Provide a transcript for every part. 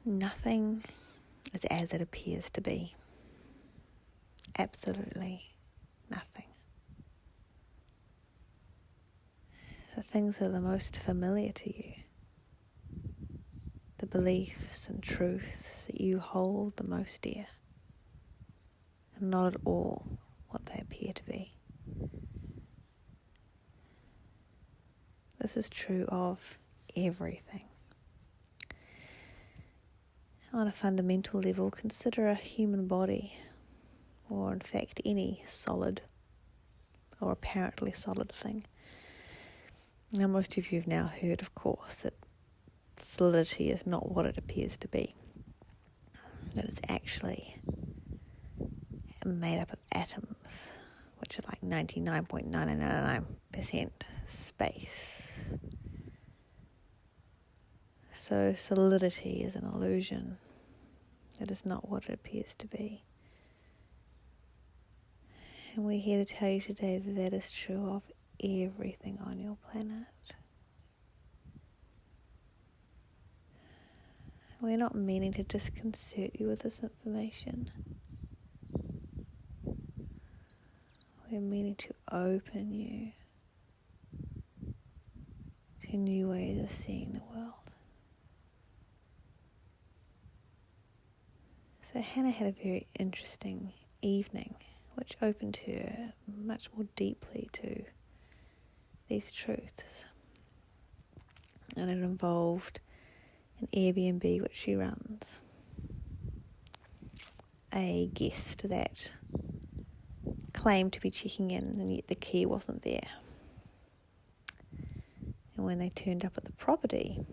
Nothing is as it appears to be. Absolutely nothing. The things that are the most familiar to you, the beliefs and truths that you hold the most dear, are not at all what they appear to be. This is true of everything. On a fundamental level, consider a human body, or in fact any solid or apparently solid thing. Now, most of you have now heard, of course, that solidity is not what it appears to be. That it's actually made up of atoms, which are like 99.999% space. So solidity is an illusion. It is not what it appears to be. And we're here to tell you today that that is true of everything on your planet. We're not meaning to disconcert you with this information. We're meaning to open you to new ways of seeing the world. So Hannah had a very interesting evening, which opened her much more deeply to these truths. And it involved an Airbnb which she runs, a guest that claimed to be checking in and yet the key wasn't there. And when they turned up at the property,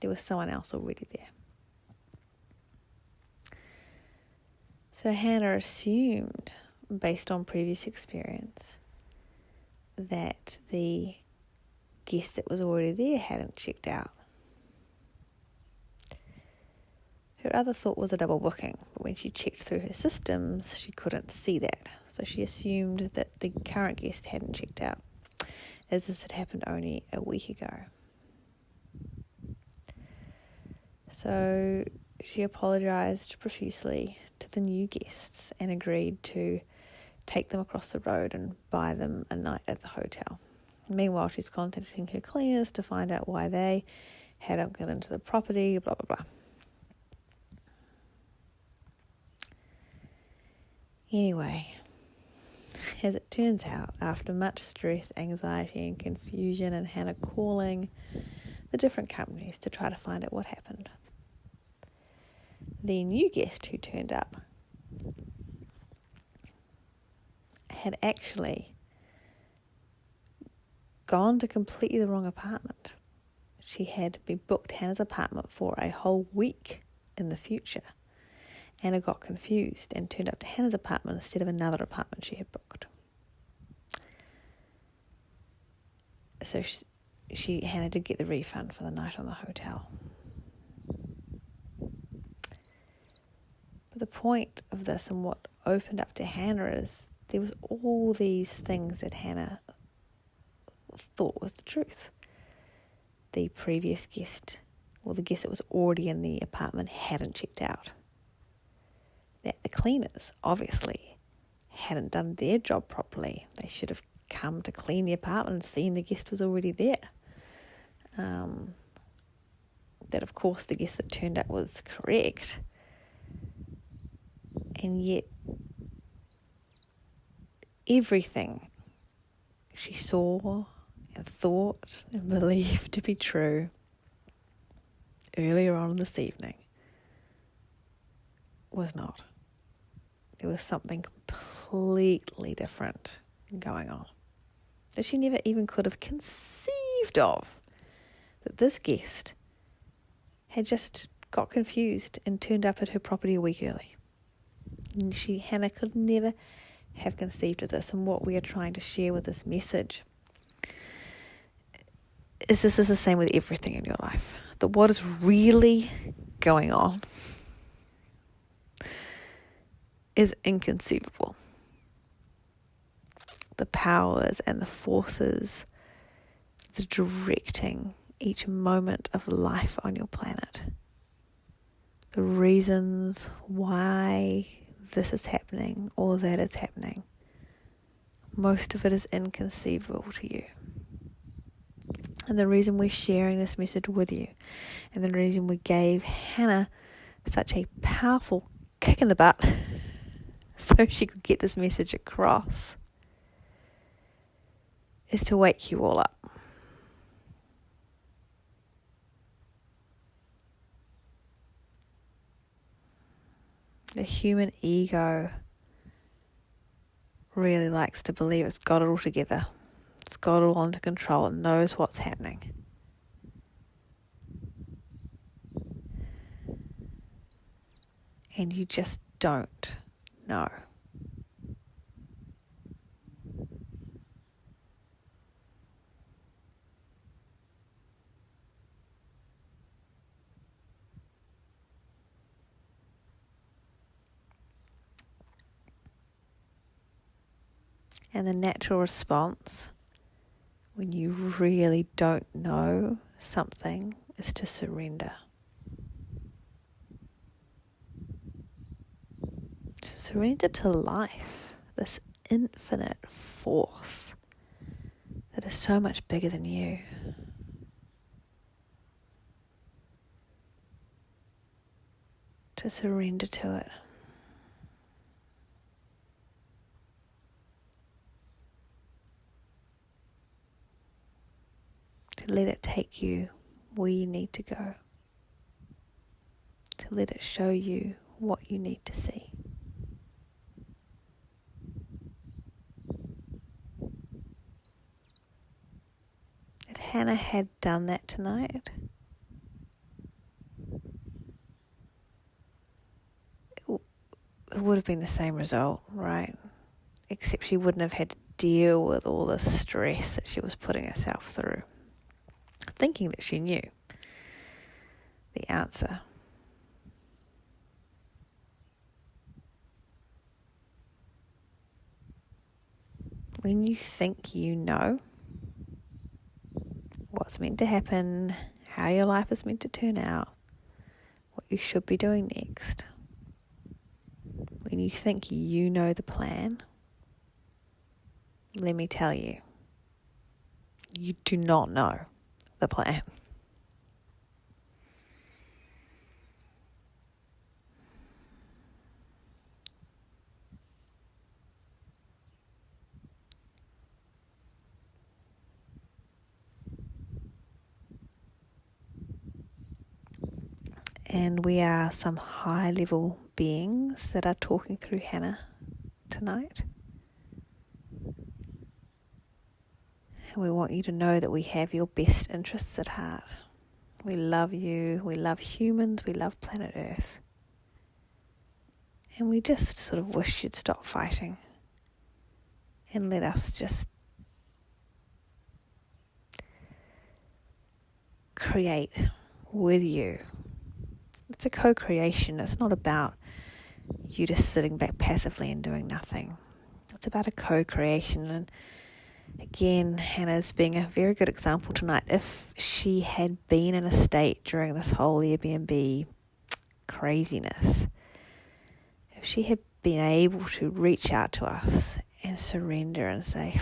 there was someone else already there. So Hannah assumed, based on previous experience, that the guest that was already there hadn't checked out. Her other thought was a double booking, but when she checked through her systems, she couldn't see that. So she assumed that the current guest hadn't checked out, as this had happened only a week ago. So she apologised profusely to the new guests and agreed to take them across the road and buy them a night at the hotel. Meanwhile, she's contacting her cleaners to find out why they hadn't got into the property, blah, blah, blah. Anyway, as it turns out, after much stress, anxiety and confusion, and Hannah calling the different companies to try to find out what happened, the new guest who turned up had actually gone to completely the wrong apartment. She had been booked Hannah's apartment for a whole week in the future. Hannah got confused and turned up to Hannah's apartment instead of another apartment she had booked. So Hannah did get the refund for the night on the hotel. But the point of this and what opened up to Hannah is there was all these things that Hannah thought was the truth. The previous guest, or the guest that was already in the apartment, hadn't checked out. That the cleaners obviously hadn't done their job properly. They should have come to clean the apartment and seen the guest was already there. That of course the guest that turned up was correct. And yet everything she saw and thought and believed to be true earlier on this evening was not. There was something completely different going on that she never even could have conceived of. That this guest had just got confused and turned up at her property a week early. And Hannah could never have conceived of this. And what we are trying to share with this message is this is the same with everything in your life. That what is really going on is inconceivable. The powers and the forces, the directing each moment of life on your planet. The reasons why this is happening or that is happening. Most of it is inconceivable to you. And the reason we're sharing this message with you, and the reason we gave Hannah such a powerful kick in the butt so she could get this message across, is to wake you all up. The human ego really likes to believe it's got it all together. It's got it all under control. It knows what's happening. And you just don't know. And the natural response when you really don't know something is to surrender. To surrender to life, this infinite force that is so much bigger than you. To surrender to it. To let it take you where you need to go. To let it show you what you need to see. If Hannah had done that tonight, it would have been the same result, right? Except she wouldn't have had to deal with all the stress that she was putting herself through, thinking that she knew the answer. When you think you know what's meant to happen, how your life is meant to turn out, what you should be doing next, when you think you know the plan, let me tell you, you do not know the plan. And we are some high-level beings that are talking through Hannah tonight. And we want you to know that we have your best interests at heart. We love you, we love humans, we love planet Earth. And we just sort of wish you'd stop fighting and let us just create with you. It's a co-creation. It's not about you just sitting back passively and doing nothing. It's about a co-creation. And again, Hannah's being a very good example tonight. If she had been in a state during this whole Airbnb craziness, if she had been able to reach out to us and surrender and say,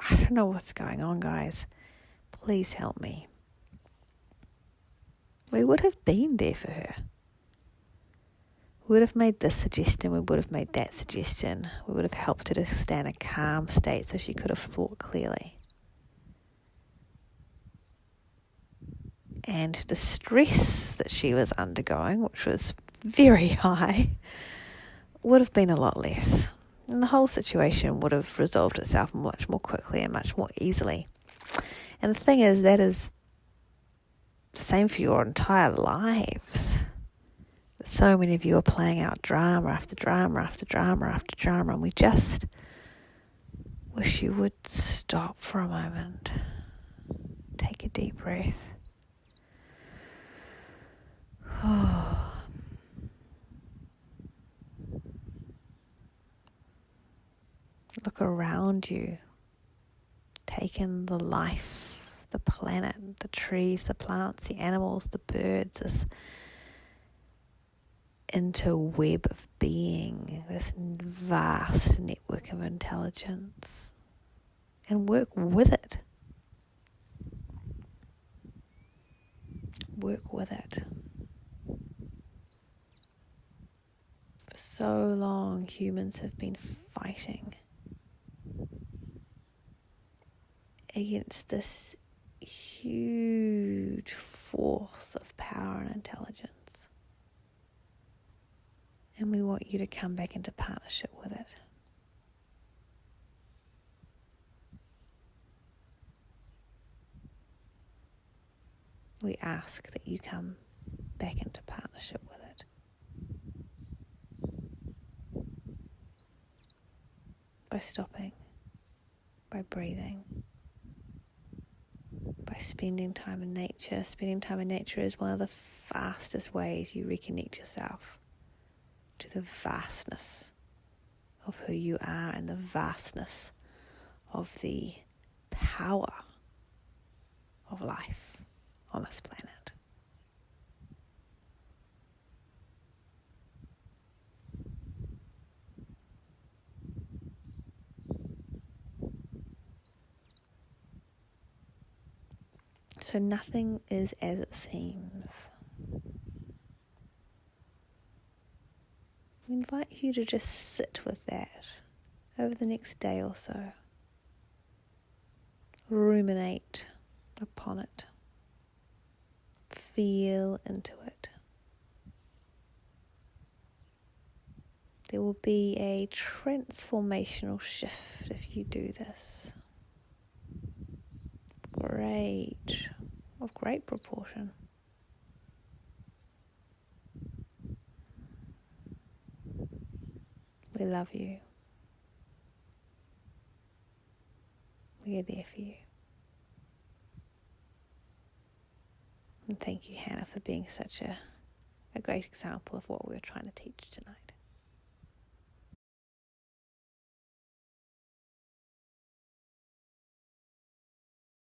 I don't know what's going on, guys. Please help me. We would have been there for her. We would have made this suggestion, we would have made that suggestion. We would have helped her to stay in a calm state so she could have thought clearly. And the stress that she was undergoing, which was very high, would have been a lot less. And the whole situation would have resolved itself much more quickly and much more easily. And the thing is, that is the same for your entire lives. So many of you are playing out drama after drama after drama after drama, and we just wish you would stop for a moment. Take a deep breath. Look around you. Take in the life the planet, the trees, the plants, the animals, the birds, this interweb of being, this vast network of intelligence, and work with it. Work with it. For so long, humans have been fighting against this huge force of power and intelligence. And we want you to come back into partnership with it. We ask that you come back into partnership with it. By stopping, by breathing, by spending time in nature. Spending time in nature is one of the fastest ways you reconnect yourself to the vastness of who you are and the vastness of the power of life on this planet. So nothing is as it seems. I invite you to just sit with that over the next day or so. Ruminate upon it. Feel into it. There will be a transformational shift if you do this. Of great proportion. We love you. We are there for you. And thank you, Hannah, for being such a great example of what we were trying to teach tonight.